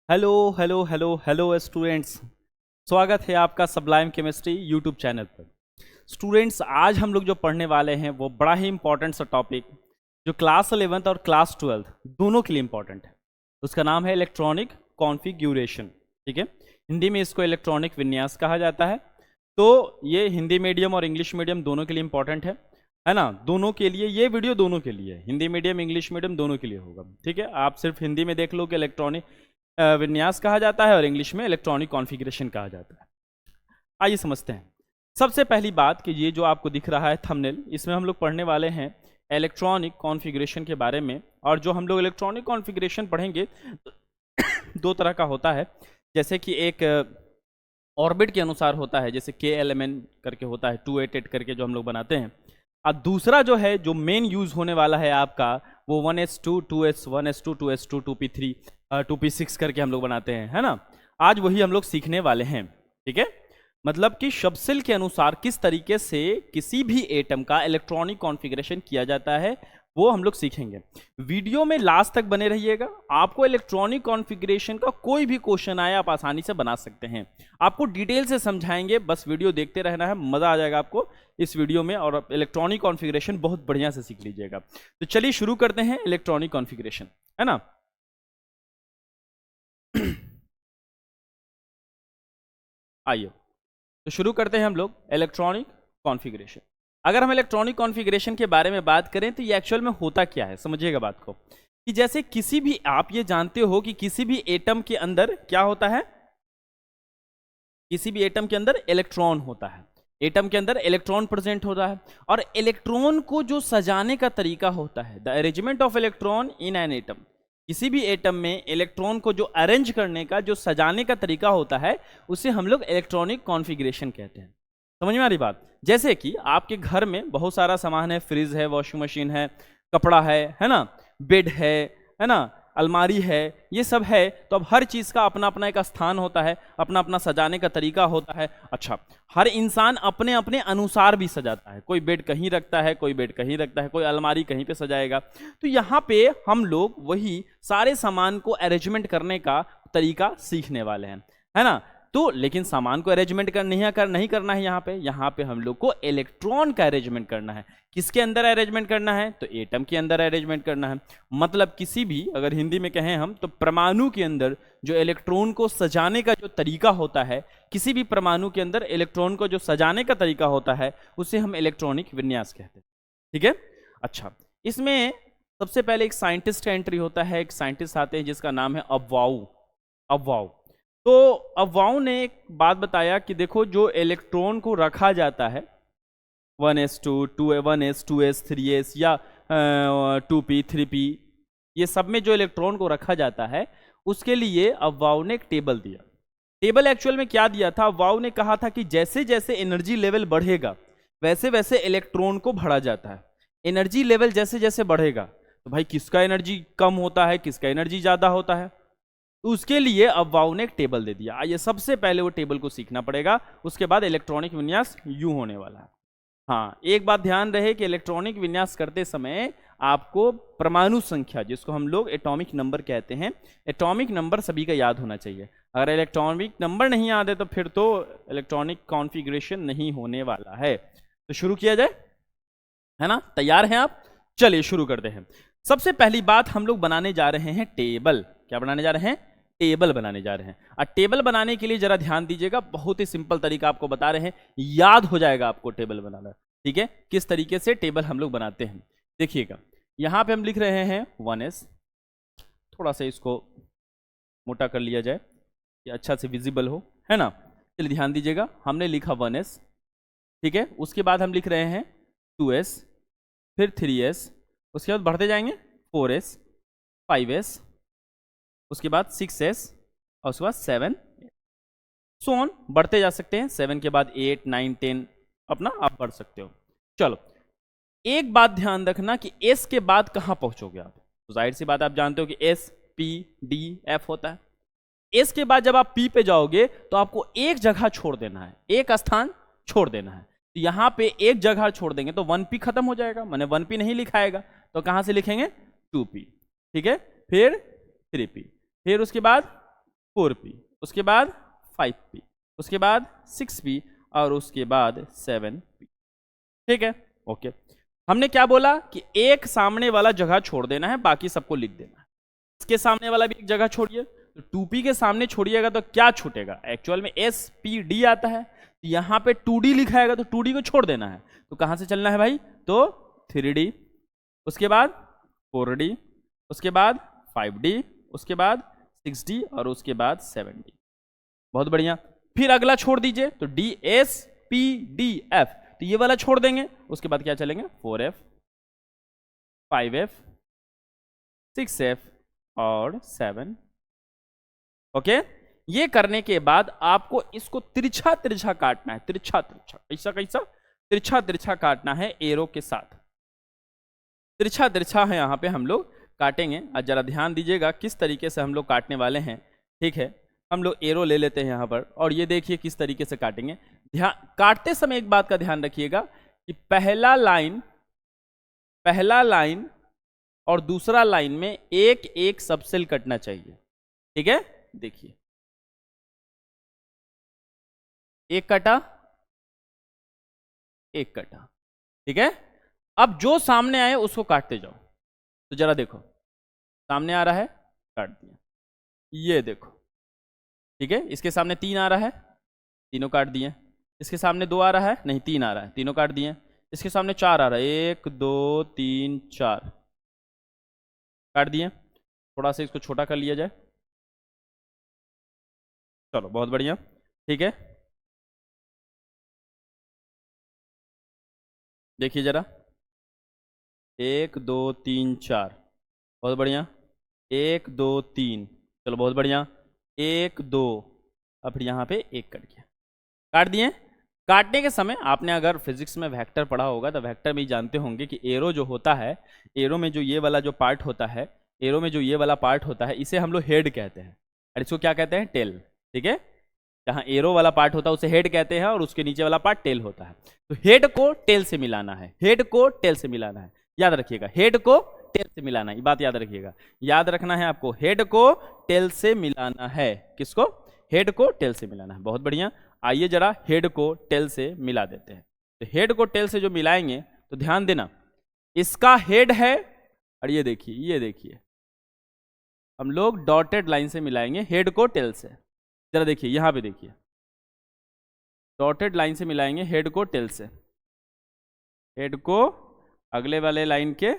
Hello hello hello hello students. स्वागत है आपका सबलाइम केमिस्ट्री यूट्यूब चैनल पर। स्टूडेंट्स, आज हम लोग जो पढ़ने वाले हैं वो बड़ा ही इंपॉर्टेंट सा टॉपिक जो क्लास 11th और क्लास 12th दोनों के लिए इंपॉर्टेंट है। उसका नाम है इलेक्ट्रॉनिक कॉन्फ़िगरेशन। ठीक है, हिंदी में इसको इलेक्ट्रॉनिक विन्यास कहा जाता है। तो ये हिंदी मीडियम और इंग्लिश मीडियम दोनों के लिए इंपॉर्टेंट है ना। दोनों के लिए ये वीडियो दोनों के लिए, हिंदी मीडियम इंग्लिश मीडियम दोनों के लिए होगा। ठीक है, आप सिर्फ हिंदी में देख लो कि इलेक्ट्रॉनिक विन्यास कहा जाता है और इंग्लिश में इलेक्ट्रॉनिक कॉन्फ़िगरेशन कहा जाता है। आइए समझते हैं। सबसे पहली बात कि ये जो आपको दिख रहा है थंबनेल, इसमें हम लोग पढ़ने वाले हैं इलेक्ट्रॉनिक कॉन्फ़िगरेशन के बारे में। और जो हम लोग इलेक्ट्रॉनिक कॉन्फ़िगरेशन पढ़ेंगे दो तरह का होता है। जैसे कि एक ऑर्बिट के अनुसार होता है, जैसे KLMN करके होता है, 288 करके जो हम लोग बनाते हैं। और दूसरा जो है, जो मेन यूज़ होने वाला है आपका, वो 1s2 2s 1s2 2s2 2p3 2p6 करके हम लोग बनाते हैं, है ना। आज वही हम लोग सीखने वाले हैं। ठीक है, मतलब कि शब्दसेल के अनुसार किस तरीके से किसी भी एटम का इलेक्ट्रॉनिक कॉन्फ़िगरेशन किया जाता है वो हम लोग सीखेंगे। वीडियो में लास्ट तक बने रहिएगा। आपको इलेक्ट्रॉनिक कॉन्फ़िगरेशन का कोई भी क्वेश्चन आए आप आसानी से बना सकते हैं। आपको डिटेल से समझाएंगे, बस वीडियो देखते रहना है, मज़ा आ जाएगा आपको इस वीडियो में। और इलेक्ट्रॉनिक कॉन्फ़िगरेशन बहुत बढ़िया से सीख लीजिएगा। तो चलिए शुरू करते हैं इलेक्ट्रॉनिक कॉन्फ़िगरेशन, है ना। आइए तो शुरू करते हैं हम लोग इलेक्ट्रॉनिक कॉन्फ़िगरेशन। अगर हम इलेक्ट्रॉनिक कॉन्फ़िगरेशन के बारे में बात करें तो ये एक्चुअल में होता क्या है, समझिएगा बात को। कि जैसे किसी भी, आप ये जानते हो कि किसी भी एटम के अंदर क्या होता है, किसी भी एटम के अंदर इलेक्ट्रॉन होता है। एटम के अंदर इलेक्ट्रॉन प्रेजेंट होता है और इलेक्ट्रॉन को जो सजाने का तरीका होता है, the arrangement of electron in an atom. किसी भी एटम में इलेक्ट्रॉन को जो अरेंज करने का, जो सजाने का तरीका होता है, उसे हम लोग इलेक्ट्रॉनिक कॉन्फ़िगरेशन कहते हैं। समझ में आ रही बात। जैसे कि आपके घर में बहुत सारा सामान है, फ्रिज है, वॉशिंग मशीन है, कपड़ा है ना, बेड है ना, अलमारी है, ये सब है। तो अब हर चीज़ का अपना अपना एक स्थान होता है, अपना अपना सजाने का तरीका होता है। अच्छा, हर इंसान अपने अपने अनुसार भी सजाता है। कोई बेड कहीं रखता है, कोई बेड कहीं रखता है, कोई अलमारी कहीं पे सजाएगा। तो यहाँ पे हम लोग वही सारे सामान को अरेंजमेंट करने का तरीका सीखने वाले हैं, है ना। तो लेकिन सामान को अरेंजमेंट नहीं करना है। यहाँ पे हम लोग को इलेक्ट्रॉन का अरेंजमेंट करना है। किसके अंदर अरेंजमेंट करना है? तो एटम के अंदर अरेंजमेंट करना है। मतलब किसी भी, अगर हिंदी में कहें हम, तो परमाणु के अंदर जो इलेक्ट्रॉन को सजाने का जो तरीका होता है, किसी भी परमाणु के अंदर इलेक्ट्रॉन को जो सजाने का तरीका होता है, उसे हम इलेक्ट्रॉनिक विन्यास कहते हैं। ठीक है, अच्छा, इसमें सबसे पहले एक साइंटिस्ट का एंट्री होता है। एक साइंटिस्ट आते हैं जिसका नाम है अबवाउ। तो अबवाउ ने एक बात बताया कि देखो, जो इलेक्ट्रॉन को रखा जाता है 1s2 1s 2s 3s या 2p 3p, ये सब में जो इलेक्ट्रॉन को रखा जाता है, उसके लिए अबवाउ ने एक टेबल दिया। टेबल एक्चुअल में क्या दिया था? अबवाउ ने कहा था कि जैसे जैसे एनर्जी लेवल बढ़ेगा वैसे वैसे इलेक्ट्रॉन को भरा जाता है। एनर्जी लेवल जैसे जैसे बढ़ेगा तो भाई किसका एनर्जी कम होता है, किसका एनर्जी ज़्यादा होता है। तो उसके लिए अबवाउ ने एक टेबल दे दिया। आइए सबसे पहले वो टेबल को सीखना पड़ेगा, उसके बाद इलेक्ट्रॉनिक विन्यास यूं होने वाला है। हाँ, एक बात ध्यान रहे कि इलेक्ट्रॉनिक विन्यास करते समय आपको परमाणु संख्या, जिसको हम लोग एटॉमिक नंबर कहते हैं, एटॉमिक नंबर सभी का याद होना चाहिए। अगर इलेक्ट्रॉनिक नंबर नहीं याद है तो फिर तो इलेक्ट्रॉनिक कॉन्फ़िगरेशन नहीं होने वाला है। तो शुरू किया जाए, है ना। तैयार हैं आप? चलिए शुरू करते हैं। सबसे पहली बात हम लोग बनाने जा रहे हैं टेबल। क्या बनाने जा रहे हैं? टेबल बनाने जा रहे हैं। और टेबल बनाने के लिए जरा ध्यान दीजिएगा, बहुत ही सिंपल तरीका आपको बता रहे हैं, याद हो जाएगा आपको टेबल बनाना। ठीक है, किस तरीके से टेबल हम लोग बनाते हैं देखिएगा। यहां पे हम लिख रहे हैं 1s, थोड़ा सा इसको मोटा कर लिया जाए कि अच्छा से विजिबल हो, है ना। चलिए ध्यान दीजिएगा, हमने लिखा 1s, ठीक है। उसके बाद हम लिख रहे हैं 2s, फिर 3s, उसके बाद बढ़ते जाएंगे 4s 5s, उसके बाद 6s, और उसके बाद 7, सो ऑन बढ़ते जा सकते हैं। 7 के बाद 8 9 10, अपना आप बढ़ सकते हो। चलो, एक बात ध्यान रखना कि S के बाद कहाँ पहुंचोगे आप। तो जाहिर सी बात, आप जानते हो कि S P D F होता है। S के बाद जब आप P पे जाओगे तो आपको एक जगह छोड़ देना है, एक स्थान छोड़ देना है। तो यहाँ पे एक जगह छोड़ देंगे तो 1p खत्म हो जाएगा, माने 1p नहीं लिखाएगा, तो कहाँ से लिखेंगे? 2p, ठीक है। फिर 3p, फिर उसके बाद 4p, उसके बाद 5p, उसके बाद 6p और उसके बाद 7p। ठीक है, ओके। हमने क्या बोला कि एक सामने वाला जगह छोड़ देना है, बाकी सबको लिख देना है। इसके सामने वाला भी एक जगह छोड़िए, तो 2p के सामने छोड़िएगा तो क्या छूटेगा, एक्चुअल में SPD आता है, तो यहाँ पे 2d लिखाएगा तो 2d को छोड़ देना है। तो कहाँ से चलना है भाई, तो 3d, उसके बाद 4d, उसके बाद 5d, उसके बाद 6d और उसके बाद 7d। बहुत बढ़िया। फिर अगला छोड़ दीजिए, तो DSPDF, तो ये वाला छोड़ देंगे। उसके बाद क्या चलेंगे, 4f, 5f, 6f और 7। ओके, ये करने के बाद आपको इसको तिरछा तिरछा काटना है, तिरछा तिरछा, कैसा कैसा, तिरछा तिरछा काटना है एरो के साथ। तिरछा तिरछा है यहाँ पे हम लोग काटेंगे, और जरा ध्यान दीजिएगा किस तरीके से हम लोग काटने वाले हैं। ठीक है, हम लोग एरो ले लेते हैं यहाँ पर, और ये देखिए किस तरीके से काटेंगे। ध्यान, काटते समय एक बात का ध्यान रखिएगा कि पहला लाइन और दूसरा लाइन में एक एक सबसेल कटना चाहिए। ठीक है, देखिए एक कटा, एक कटा। ठीक है, अब जो सामने आए उसको काटते जाओ। तो जरा देखो, सामने आ रहा है, काट दिया। ये देखो, ठीक है, इसके सामने 3 आ रहा है, तीनों काट दिए। इसके सामने 2 आ रहा है, नहीं 3 आ रहा है, तीनों काट दिए। इसके सामने 4 आ रहा है, 1 2 3 4, काट दिए। थोड़ा सा इसको छोटा कर लिया जाए, चलो बहुत बढ़िया। ठीक है, देखिए जरा, 1 2 3 4, बहुत बढ़िया। 1 2 3, चलो बहुत बढ़िया। 1 2, अब फिर यहाँ पे 1 कट गया, काट दिए। काटने के समय आपने अगर फिजिक्स में वेक्टर पढ़ा होगा तो वेक्टर में ही जानते होंगे कि एरो जो होता है, एरो में जो ये वाला जो पार्ट होता है, एरो में जो ये वाला पार्ट होता है, इसे हम लोग हेड कहते हैं, और इसको क्या कहते हैं, टेल। ठीक है, जहाँ एरो वाला पार्ट होता है उसे हेड कहते हैं, और उसके नीचे वाला पार्ट टेल होता है। तो हेड को टेल से मिलाना है, हेड को टेल से मिलाना है, याद रखिएगा, हेड को टेल से मिलाना है, ये बात याद रखिएगा, याद रखना है आपको, हेड को टेल से मिलाना है। किसको, हेड को टेल से मिलाना है। बहुत बढ़िया, आइए जरा हेड को टेल से मिला देते हैं। तो हेड को टेल से जो मिलाएंगे, तो ध्यान देना, इसका हेड है, और ये देखिए हम लोग डॉटेड लाइन से मिलाएंगे हेड को टेल से। जरा देखिए यहां पे, देखिए डॉटेड लाइन से मिलाएंगे हेड को टेल से, हेड को अगले वाले लाइन के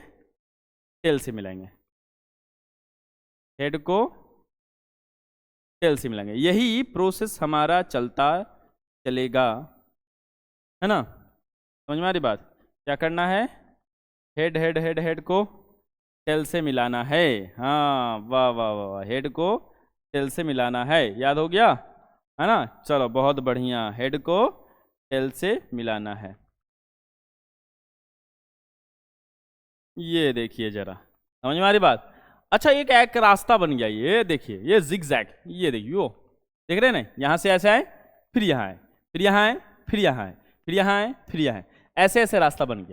टेल से मिलाएंगे, हेड को टेल से मिलाएंगे। यही प्रोसेस हमारा चलता चलेगा, है ना, समझ में आ रही बात। क्या करना है, हेड हेड हेड हेड को टेल से मिलाना है। हाँ, वाह वाह वाह वाह, हेड को टेल से मिलाना है, याद हो गया, है ना। चलो बहुत बढ़िया, हेड को टेल से मिलाना है। ये देखिए जरा, समझ में आ रही बात। अच्छा, एक रास्ता बन गया, ये देखिए, ये जिगजैग, ये देखिए, वो देख रहे हैं ना, यहाँ से ऐसे आए, फिर यहाँ आए, फिर यहाँ आए, फिर यहाँ आए, फिर यहाँ आए, फिर यहाँ आए, ऐसे ऐसे रास्ता बन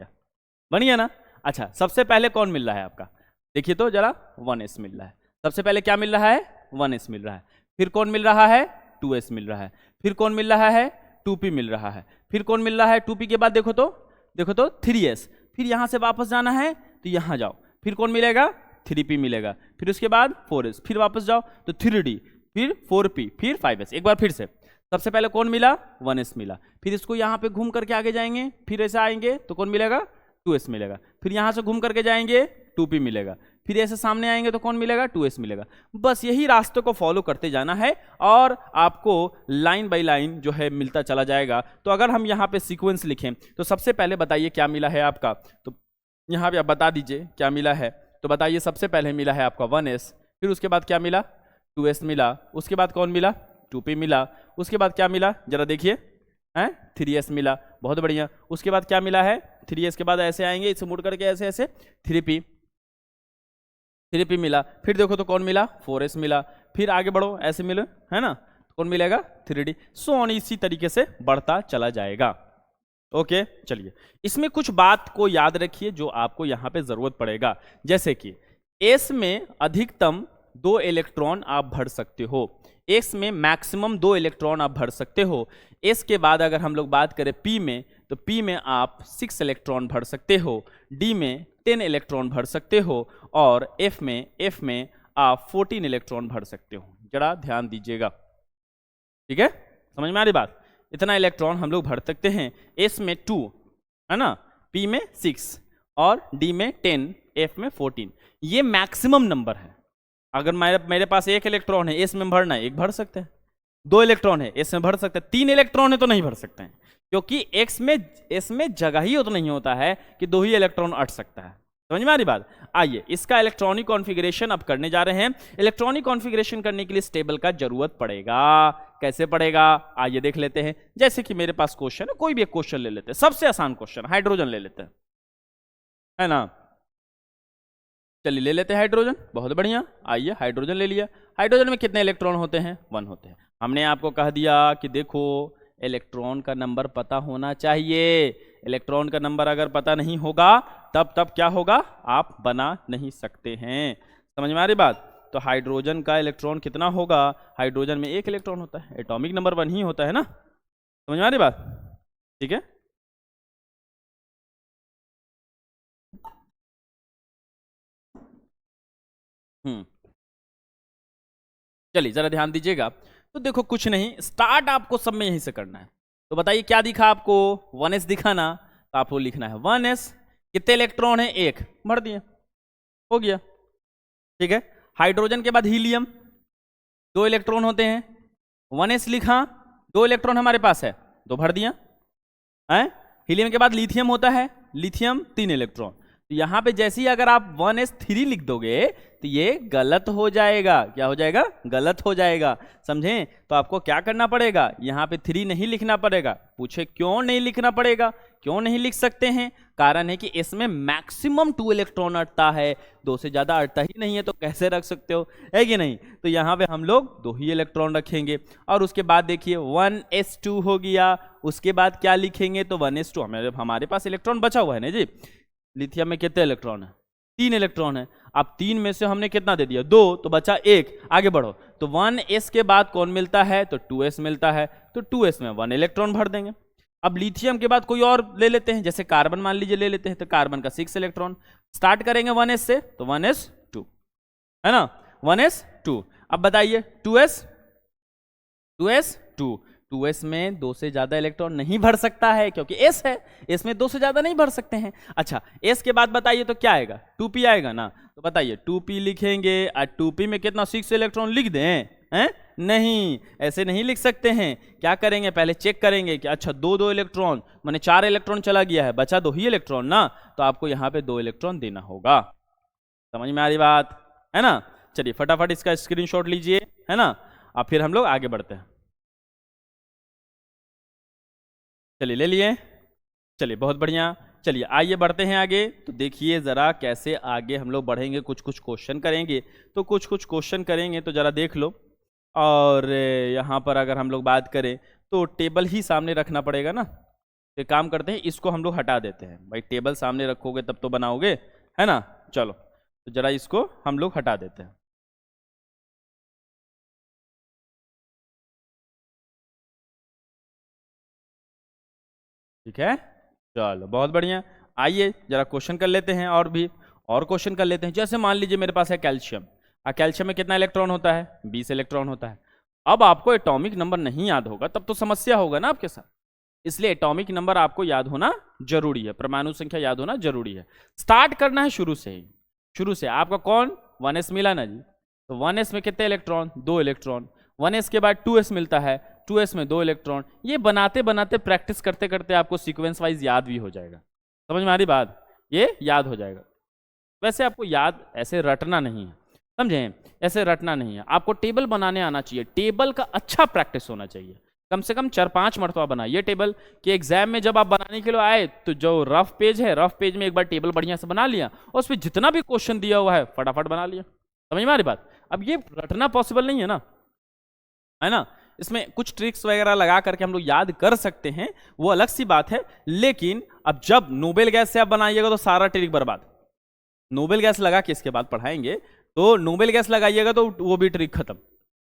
गया ना। अच्छा, सबसे पहले कौन मिल रहा है आपका, देखिए तो जरा, 1s मिल रहा है। सबसे पहले क्या मिल रहा है, 1s मिल रहा है। फिर कौन मिल रहा है, 2s मिल रहा है। फिर कौन मिल रहा है, 2p मिल रहा है। फिर कौन मिल रहा है, 2p के बाद देखो तो 3s। फिर यहाँ से वापस जाना है तो यहाँ जाओ, फिर कौन मिलेगा, 3p मिलेगा। फिर उसके बाद 4s, फिर वापस जाओ तो 3d, फिर 4p, फिर 5s। एक बार फिर से, सबसे पहले कौन मिला, 1s मिला। फिर इसको यहाँ पे घूम करके आगे जाएंगे, फिर ऐसे आएंगे तो कौन मिलेगा, 2s मिलेगा। फिर यहाँ से घूम करके जाएंगे, 2p मिलेगा। फिर ऐसे सामने आएंगे तो कौन मिलेगा, 2s मिलेगा। बस यही रास्ते को फॉलो करते जाना है, और आपको लाइन बाय लाइन जो है मिलता चला जाएगा। तो अगर हम यहाँ पे सीक्वेंस लिखें, तो सबसे पहले बताइए क्या मिला है आपका, तो यहाँ पे आप बता दीजिए क्या मिला है। तो बताइए, सबसे पहले मिला है आपका 1s, फिर उसके बाद क्या मिला, 2s मिला। उसके बाद कौन मिला, 2p मिला। उसके बाद क्या मिला, जरा देखिए, 3s मिला। बहुत बढ़िया। उसके बाद क्या मिला है, 3s के बाद ऐसे आएंगे, इसे मुड़ करके ऐसे ऐसे, 3p मिला। फिर देखो तो कौन मिला, 4s मिला। फिर आगे बढ़ो, ऐसे मिले, है ना, कौन मिलेगा, 3d। सो ऑन, इसी तरीके से बढ़ता चला जाएगा। ओके, चलिए, इसमें कुछ बात को याद रखिए जो आपको यहाँ पे जरूरत पड़ेगा। जैसे कि s में अधिकतम 2 इलेक्ट्रॉन आप भर सकते हो। S में मैक्सिमम 2 इलेक्ट्रॉन आप भर सकते हो। S के बाद अगर हम लोग बात करें P में, तो P में आप 6 इलेक्ट्रॉन भर सकते हो, D में 10 इलेक्ट्रॉन भर सकते हो, और F में आप 14 इलेक्ट्रॉन भर सकते हो। जरा ध्यान दीजिएगा, ठीक है, समझ में आ रही बात? इतना इलेक्ट्रॉन हम लोग भर सकते हैं। S में 2 है ना, P में 6 और D में 10, F में 14। ये मैक्सिमम नंबर है। अगर मेरे पास 1 इलेक्ट्रॉन है, S में भरना है, 1 भर सकते हैं। 2 इलेक्ट्रॉन है, S में भर सकते हैं। 3 इलेक्ट्रॉन है तो नहीं भर सकते हैं, क्योंकि S में जगह ही उतना नहीं होता है कि 2 ही इलेक्ट्रॉन अट सकता है। समझ में आ रही बात? आइए इसका इलेक्ट्रॉनिक कॉन्फ़िगरेशन अब करने जा रहे हैं। इलेक्ट्रॉनिक कॉन्फ़िगरेशन करने के लिए स्टेबल का जरूरत पड़ेगा। कैसे पड़ेगा आइए देख लेते हैं। जैसे कि मेरे पास क्वेश्चन है, कोई भी एक क्वेश्चन ले लेते हैं, सबसे आसान क्वेश्चन हाइड्रोजन ले लेते हैं, है ना। चलिए ले लेते हैं हाइड्रोजन, बहुत बढ़िया। आइए हाइड्रोजन ले लिया। हाइड्रोजन में कितने इलेक्ट्रॉन होते हैं? 1 होते हैं। हमने आपको कह दिया कि देखो इलेक्ट्रॉन का नंबर पता होना चाहिए। इलेक्ट्रॉन का नंबर अगर पता नहीं होगा तब क्या होगा? आप बना नहीं सकते हैं। समझ में आ रही बात? तो हाइड्रोजन का इलेक्ट्रॉन कितना होगा? हाइड्रोजन में 1 इलेक्ट्रॉन होता है, एटॉमिक नंबर 1 ही होता है ना। समझ में आ रही बात? ठीक है, चलिए जरा ध्यान दीजिएगा। तो देखो कुछ नहीं, स्टार्ट आपको सब में यहीं से करना है। तो बताइए क्या दिखा आपको? 1s दिखा ना, तो आपको लिखना है 1s। कितने इलेक्ट्रॉन है? 1, भर दिए, हो गया। ठीक है, हाइड्रोजन के बाद हीलियम, 2 इलेक्ट्रॉन होते हैं, 1s लिखा, 2 इलेक्ट्रॉन हमारे पास है, 2 भर दिया है। हीलियम के बाद लिथियम होता है, लिथियम 3 इलेक्ट्रॉन। तो यहां पे जैसे ही अगर आप 1s3 लिख दोगे तो ये गलत हो जाएगा। क्या हो जाएगा? गलत हो जाएगा। समझें? तो आपको क्या करना पड़ेगा? यहाँ पे 3 नहीं लिखना पड़ेगा। पूछे क्यों नहीं लिखना पड़ेगा? क्यों नहीं लिख सकते हैं? कारण है कि इसमें मैक्सिमम 2 इलेक्ट्रॉन अटता है, 2 से ज्यादा अटता ही नहीं है, तो कैसे रख सकते हो, है कि नहीं? तो यहाँ पे हम लोग 2 ही इलेक्ट्रॉन रखेंगे। और उसके बाद देखिए 1s2 हो गया। उसके बाद क्या लिखेंगे? तो 1s2 हमारे पास इलेक्ट्रॉन बचा हुआ है ना जी। लिथियम में कितने इलेक्ट्रॉन है? 3 इलेक्ट्रॉन है। अब 3 में से हमने कितना दे दिया? 2, तो बचा 1। आगे बढ़ो, तो 1s के बाद कौन मिलता है? तो 2s मिलता है, तो 2s में 1 इलेक्ट्रॉन भर देंगे। अब लिथियम के बाद कोई और ले लेते हैं, जैसे कार्बन मान लीजिए ले लेते हैं, तो कार्बन का 6 इलेक्ट्रॉन। स्टार्ट करेंगे 1s से, तो 1s2 है ना, 1s2। अब बताइए 2s 2s में 2 से ज्यादा इलेक्ट्रॉन नहीं भर सकता है, क्योंकि s है, s में 2 से ज्यादा नहीं भर सकते हैं। अच्छा, s के बाद बताइए तो क्या आएगा? 2p आएगा ना। तो बताइए 2p लिखेंगे, और 2p में कितना 6 इलेक्ट्रॉन लिख दें? हैं? नहीं, ऐसे नहीं लिख सकते हैं। क्या करेंगे? पहले चेक करेंगे कि अच्छा 2 इलेक्ट्रॉन, माने 4 इलेक्ट्रॉन चला गया है, बचा 2 ही इलेक्ट्रॉन ना, तो आपको यहाँ पे 2 इलेक्ट्रॉन देना होगा। समझ में आ रही बात है ना? चलिए फटाफट इसका स्क्रीनशॉट लीजिए, है ना। अब फिर हम लोग आगे बढ़ते हैं। चलिए ले लिए, चलिए बहुत बढ़िया। चलिए आइए बढ़ते हैं आगे। तो देखिए ज़रा कैसे आगे हम लोग बढ़ेंगे, कुछ क्वेश्चन करेंगे। तो कुछ क्वेश्चन करेंगे, तो ज़रा देख लो। और यहाँ पर अगर हम लोग बात करें तो टेबल ही सामने रखना पड़ेगा ना। एक काम करते हैं, इसको हम लोग हटा देते हैं। भाई टेबल सामने रखोगे तब तो बनाओगे, है ना। चलो तो ज़रा इसको हम लोग हटा देते हैं। ठीक है, चलो बहुत बढ़िया। आइए जरा क्वेश्चन कर लेते हैं, और क्वेश्चन कर लेते हैं। जैसे मान लीजिए मेरे पास है कैल्शियम। कैल्शियम में कितना इलेक्ट्रॉन होता है? 20 इलेक्ट्रॉन होता है। अब आपको एटॉमिक नंबर नहीं याद होगा तब तो समस्या होगा ना आपके साथ, इसलिए एटॉमिक नंबर आपको याद होना जरूरी है, परमाणु संख्या याद होना जरूरी है। स्टार्ट करना है शुरू से ही। शुरू से आपका कौन 1s मिला ना जी, तो 1s में कितने इलेक्ट्रॉन? 2 इलेक्ट्रॉन। 1s के बाद 2s मिलता है, 2s में 2 इलेक्ट्रॉन। ये बनाते बनाते प्रैक्टिस करते करते आपको सीक्वेंस वाइज याद भी हो जाएगा। समझ में आ रही बात? ये याद हो जाएगा। वैसे आपको याद ऐसे रटना नहीं है, समझें? ऐसे रटना नहीं है, आपको टेबल बनाने आना चाहिए। टेबल का अच्छा प्रैक्टिस होना चाहिए, कम से कम 4-5 मरतबा बनाइए टेबल। कि एग्जाम में जब आप बनाने के लिए आए तो जो रफ पेज है, रफ पेज में एक बार टेबल बढ़िया से बना लिया, और उस पर जितना भी क्वेश्चन दिया हुआ है फटाफट बना लिया। समझ में आ रही बात? अब ये रटना पॉसिबल नहीं है ना, है ना। इसमें कुछ ट्रिक्स वगैरह लगा करके हम लोग याद कर सकते हैं, वो अलग सी बात है। लेकिन अब जब नोबेल गैस से आप बनाइएगा तो सारा ट्रिक बर्बाद। नोबेल गैस लगा के इसके बाद पढ़ाएंगे तो नोबेल गैस लगाइएगा तो वो भी ट्रिक खत्म,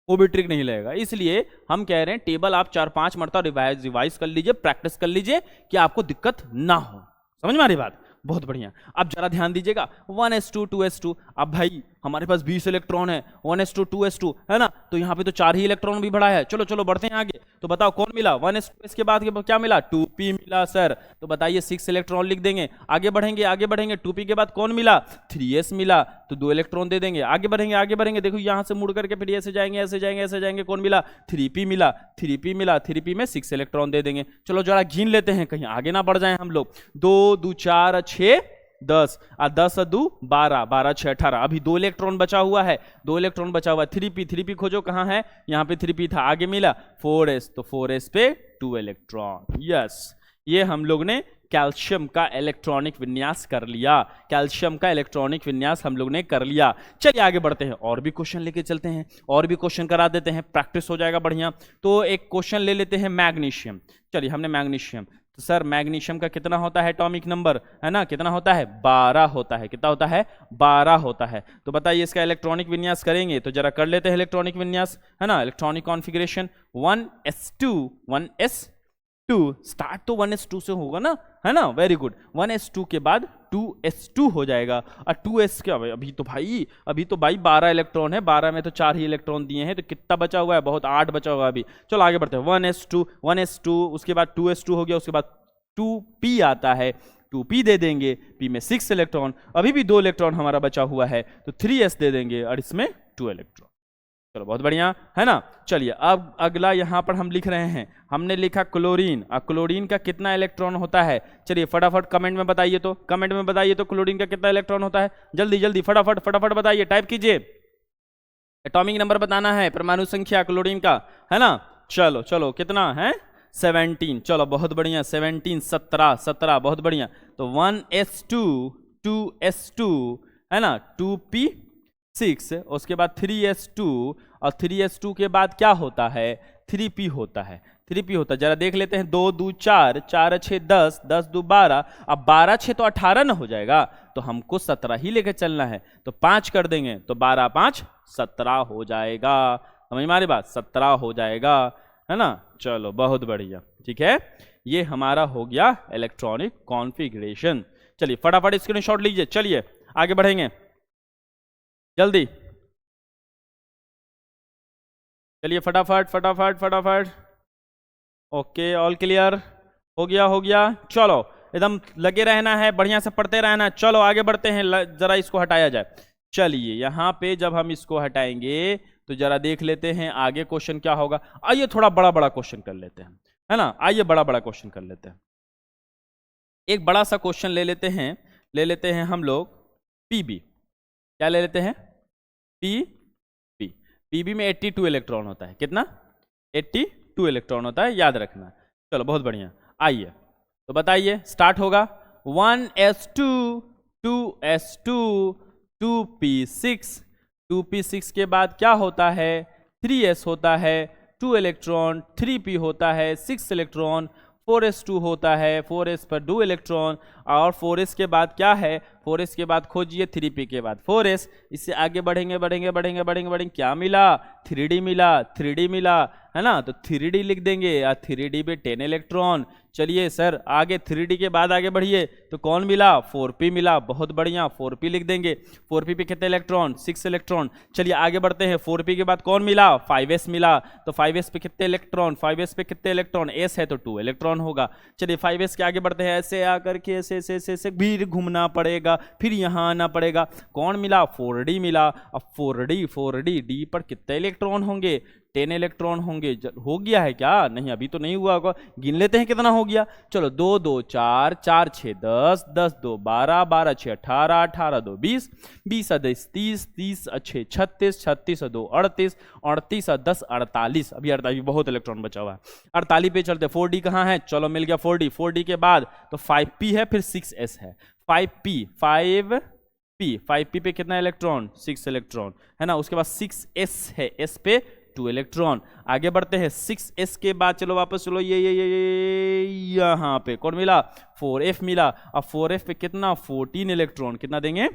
वो भी ट्रिक नहीं लगेगा। इसलिए हम कह रहे हैं टेबल आप 4-5 मरतबा रिवाइज कर लीजिए, प्रैक्टिस कर लीजिए कि आपको दिक्कत ना हो। समझ में आ रही बात? बहुत बढ़िया। अब जरा ध्यान दीजिएगा 1s2 2s2। अब भाई हमारे पास 20 इलेक्ट्रॉन है, 1s2 2s2 है ना, तो यहाँ पे तो 4 ही इलेक्ट्रॉन भी बढ़ा है। चलो चलो बढ़ते हैं आगे। तो बताओ कौन मिला 1s2, इसके बाद क्या मिला 2p मिला सर। तो बताइए 6 इलेक्ट्रॉन लिख देंगे। आगे बढ़ेंगे आगे बढ़ेंगे, 2p के बाद कौन मिला 3s मिला, तो 2 इलेक्ट्रॉन दे देंगे। आगे बढ़ेंगे आगे बढ़ेंगे, देखो यहाँ से मुड़ करके फिर ऐसे जाएंगे ऐसे जाएंगे ऐसे जाएंगे, कौन मिला 3p मिला, 3p मिला, 3p में 6 इलेक्ट्रॉन दे देंगे। चलो जरा गिन लेते हैं कहीं आगे ना बढ़ जाए हम लोग। 2 2 4 6 10 और 10 2 12, 12 6 18। अभी 2 इलेक्ट्रॉन बचा हुआ है, 2 इलेक्ट्रॉन बचा हुआ है। 3p खोजो कहाँ है, यहाँ पे 3p था, आगे मिला 4s, तो 4s पे 2 इलेक्ट्रॉन। यस, ये हम लोग ने कैल्शियम का इलेक्ट्रॉनिक विन्यास कर लिया, कैल्शियम का इलेक्ट्रॉनिक विन्यास हम लोग ने कर लिया। चलिए आगे बढ़ते हैं, और भी क्वेश्चन लेके चलते हैं, और भी क्वेश्चन करा देते हैं, प्रैक्टिस हो जाएगा बढ़िया। तो एक क्वेश्चन ले लेते हैं मैग्नीशियम। चलिए हमने मैग्नीशियम, तो सर मैग्नीशियम का कितना होता है एटॉमिक नंबर, है ना, कितना होता है 12 होता है। कितना होता है 12 होता है। तो बताइए इसका इलेक्ट्रॉनिक विन्यास करेंगे, तो जरा कर लेते हैं इलेक्ट्रॉनिक विन्यास, है ना, electronic configuration 1s2 1s2। Start तो 1s2 से होगा ना, है ना, वेरी गुड। 1s2 के बाद 2s2 हो जाएगा, और 2s क्या, अभी तो भाई 12 इलेक्ट्रॉन है, 12 में तो 4 ही इलेक्ट्रॉन दिए हैं, तो कितना बचा हुआ है, बहुत 8 बचा हुआ है अभी। चलो आगे बढ़ते हैं, 1s2, उसके बाद 2s2 हो गया, उसके बाद 2p आता है, 2p दे देंगे, p में 6 इलेक्ट्रॉन, अभी भी 2 इलेक्ट्रॉन हमारा बचा हुआ है, तो 3s दे देंगे, और इसमें 2 इलेक्ट्रॉन। चलो बहुत बढ़िया, है ना। चलिए अब अगला यहां पर हम लिख रहे हैं, हमने लिखा क्लोरीन। क्लोरीन का कितना इलेक्ट्रॉन होता है, चलिए फटाफट कमेंट में बताइए, तो कमेंट में बताइए तो क्लोरीन का कितना इलेक्ट्रॉन होता है, जल्दी जल्दी फटाफट फटाफट बताइए, टाइप कीजिए। एटॉमिक नंबर बताना है, परमाणु संख्या क्लोरीन का, है ना। चलो चलो कितना है 17। चलो बहुत बढ़िया, 17 17, बहुत बढ़िया। तो 1s2 2s2, है ना, 2p6, उसके बाद 3s2, और 3s2 के बाद क्या होता है 3p होता है, 3p होता है। जरा देख लेते हैं, 2 2 4, 4 6 10, 10 2 12, अब 12 6 तो 18 ना हो जाएगा, तो हमको 17 ही लेके चलना है, तो 5 कर देंगे, तो 12 5 17 हो जाएगा। समझ में आ रही बात, 17 हो जाएगा, है ना। चलो बहुत बढ़िया, ठीक है, ये हमारा हो गया इलेक्ट्रॉनिक कॉन्फ़िगरेशन। चलिए फटाफट स्क्रीनशॉट लीजिए, चलिए आगे बढ़ेंगे जल्दी, चलिए फटाफट फटाफट फटाफट। ओके ऑल क्लियर, हो गया। चलो एकदम लगे रहना है, बढ़िया से पढ़ते रहना है। चलो आगे बढ़ते हैं, जरा इसको हटाया जाए। चलिए यहाँ पे जब हम इसको हटाएंगे तो जरा देख लेते हैं आगे क्वेश्चन क्या होगा। आइए थोड़ा बड़ा बड़ा क्वेश्चन कर लेते हैं, है ना, आइए बड़ा बड़ा क्वेश्चन कर लेते हैं। एक बड़ा सा क्वेश्चन ले लेते हैं हम लोग पीबी। क्या ले लेते हैं, पीबी में 82 इलेक्ट्रॉन होता है। कितना 82 इलेक्ट्रॉन होता है, याद रखना। चलो बहुत बढ़िया, आइए तो बताइए, स्टार्ट होगा 1s2 2s2 2p6, 2p6 के बाद क्या होता है 3s होता है, 2 इलेक्ट्रॉन, 3p होता है 6 इलेक्ट्रॉन, 4s2 होता है, 4s पर 2 इलेक्ट्रॉन, और 4s के बाद क्या है, 4s के बाद खोजिए 3p के बाद 4s। इससे आगे बढ़ेंगे, क्या मिला 3d मिला, है ना, तो 3d लिख देंगे, या 3d पे 10 इलेक्ट्रॉन। चलिए सर आगे 3d के बाद आगे बढ़िए, तो कौन मिला 4p मिला, बहुत बढ़िया, 4p लिख देंगे। 4p पे कितने इलेक्ट्रॉन 6 इलेक्ट्रॉन। चलिए आगे बढ़ते हैं, 4p के बाद कौन मिला 5s मिला, तो 5s पे कितने इलेक्ट्रॉन, 5s पे कितने इलेक्ट्रॉन, s है तो 2 इलेक्ट्रॉन होगा। चलिए 5s के आगे बढ़ते हैं, ऐसे आकर के ऐसे भी घूमना पड़ेगा, फिर यहाँ आना पड़ेगा, कौन मिला 4d मिला। अब 4d d पर कितने इलेक्ट्रॉन होंगे 10 इलेक्ट्रॉन होंगे। हो गया है क्या, नहीं अभी तो नहीं हुआ होगा, गिन लेते हैं कितना हो गया। चलो 2 2 4, 4 6 10, 10 2 12, 12 6 18, 18 2 20, 20 10 30, 30 6 36, 36 2 38, 38 10 48, अभी 48 बहुत इलेक्ट्रॉन बचा हुआ है। 48 पे चलते, 4d कहाँ है, चलो मिल गया 4d, 4d के बाद तो 5p है, फिर 6s है, 5p पे कितना इलेक्ट्रॉन 6 इलेक्ट्रॉन, है ना। उसके बाद 6s है, s पे 2 इलेक्ट्रॉन। आगे बढ़ते हैं 6s के बाद, चलो वापस चलो, ये यहाँ पे कौन मिला 4f मिला। अब 4f पे कितना 14 इलेक्ट्रॉन, कितना देंगे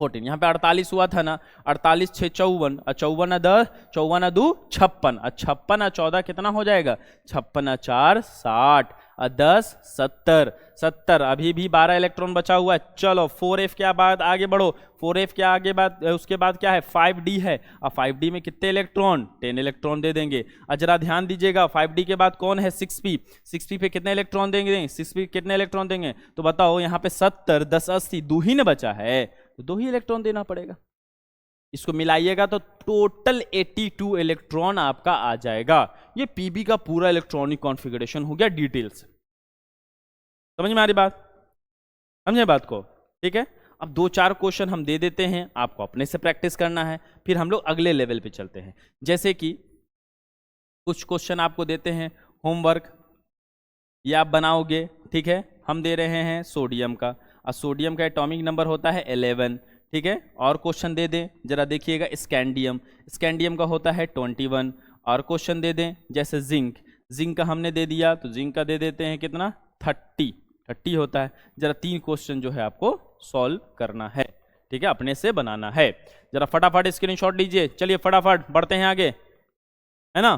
14, यहाँ पे 48 हुआ था ना, 48 6 54, 54 10, 54 2 56, 56 14 कितना हो जाएगा, 56 4 60, 10 70, 70, अभी भी 12 इलेक्ट्रॉन बचा हुआ है। चलो 4f के बाद आगे बढ़ो, 4f के आगे बाद उसके बाद क्या है, 5d है। अब 5d में कितने इलेक्ट्रॉन, 10 इलेक्ट्रॉन दे देंगे। अब जरा ध्यान दीजिएगा, 5d के बाद कौन है, 6p, 6p पे कितने इलेक्ट्रॉन देंगे, 6p कितने इलेक्ट्रॉन देंगे, तो बताओ यहाँ पे 70 10 80, 2 ही न बचा है, तो 2 ही इलेक्ट्रॉन देना पड़ेगा। इसको मिलाइएगा तो टोटल 82 इलेक्ट्रॉन आपका आ जाएगा। ये पीबी का पूरा इलेक्ट्रॉनिक कॉन्फ़िगरेशन हो गया डिटेल से। समझ में आ रही बात, समझे बात को, ठीक है। अब 2-4 क्वेश्चन हम दे देते हैं, आपको अपने से प्रैक्टिस करना है, फिर हम लोग अगले लेवल पे चलते हैं। जैसे कि कुछ क्वेश्चन आपको देते हैं होमवर्क, ये आप बनाओगे, ठीक है। हम दे रहे हैं सोडियम का, और सोडियम का एटॉमिक नंबर होता है 11, ठीक है। और क्वेश्चन दे दें, जरा देखिएगा, स्कैंडियम, स्कैंडियम का होता है 21। और क्वेश्चन दे दें जैसे जिंक, जिंक का हमने दे दिया, तो जिंक का दे देते हैं कितना, 30 होता है। जरा 3 क्वेश्चन जो है आपको सॉल्व करना है, ठीक है, अपने से बनाना है। जरा फटाफट स्क्रीनशॉट लीजिए, चलिए फटाफट बढ़ते हैं आगे, है ना।